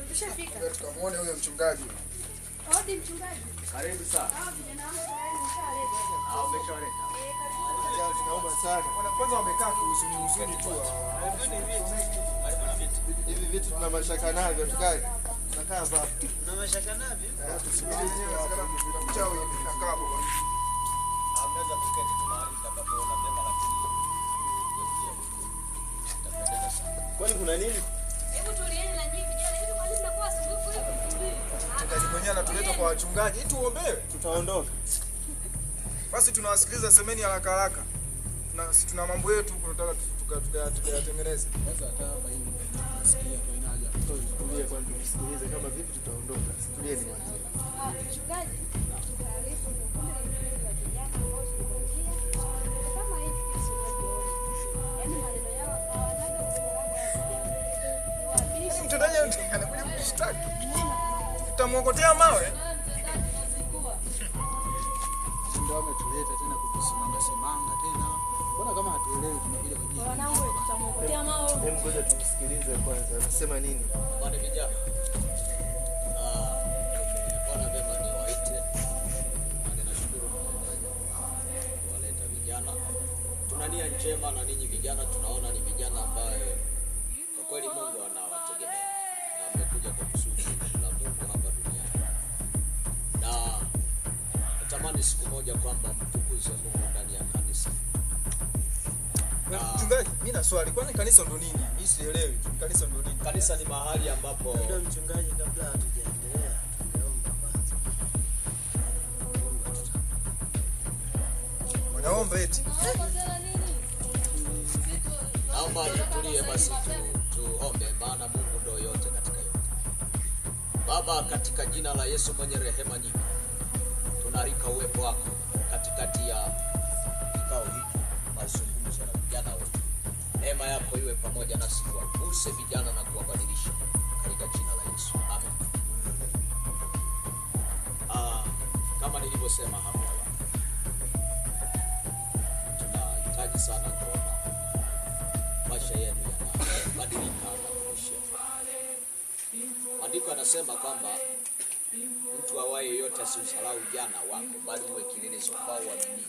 Tushafika. Tukamuone huyo mchungaji. Hodi mchungaji. Karibu sana. Vijana wangu tayari nishaleta. Umeshaleta. Karibu tunaomba sana. Kwanza wamekaa kuhuzuni tu. Hivi vitu tuna mashaka navyo tukae. Tunakaa hapa. Tuna mashaka navyo? Tusubiri wenyewe sababu mchawi tunakaa hapo. Ameweza kuketi tu mahali tutakapoona mema lakini. Kwani kuna nini? Hebu tulieni na nyinyi vijana. Hivi kwa nini mnakuwa sumbufu hivi? Mchungaji mwenyewe anatuleta kwa wachungaji. Tuombewe. Tutaondoka. Basi tunawasikiliza, semeni haraka haraka. Tuna mambo yetu tunataka tukayatengeneze. Sasa hata hapa hivi tunasikia kwa ina haja. Tutulie kwanza tusikilize kama vipi tutaondoka. Tulieni kwanza. Mchungaji, taarifa ndio kuna ile ya vijana ambao tunaongea. Kama hivi sisi tunajua. Yaani maneno yao hawanaga usalama. Mtendaji anakuja kushtaki. Tutamwokotea mawe. Ndio ametuleta tena kutusimanga simanga tena. Mbona kama hatuelewi tunakuja kwa nini? Wanangu tutamwokotea mawe. Hebu ngoja tumsikilize kwanza. Anasema nini? Wale vijana. Tumeona vema ni waite. Na ninashukuru kuwaleta vijana. Tuna nia njema na ninyi vijana tunaona ni vijana ambaye kwa kweli Mungu anawategemea. Na amekuja kwa kusudi la Mungu hapa duniani. Na natamani siku moja kwamba mtukuze Mungu ndani ya kanisa. Mchungaji, mimi na swali. Kwani kanisa ndo nini? Mimi sielewi. Kanisa ndo nini? Kanisa ni mahali ambapo Ndio mchungaji, kabla hatujaendelea tungeomba kwanza. Wanaomba eti. naomba tutulie basi tuombe, maana Mungu ndio yote katika yote. Baba, katika jina la Yesu mwenye rehema nyingi, tunarika uwepo wako katikati ya kikao hiki, mazungumzo na vijana wote. Neema yako iwe pamoja nasi, kuwaguse vijana na kuwabadilisha katika jina la Yesu. Amen. Kama nilivyosema hapo awali, tunahitaji sana kuona maisha yenu yanabadilika na kuishia. Maandiko yanasema kwamba mtu awaye yote asiusalau ujana wako, bali uwe kielelezo kwao waamini.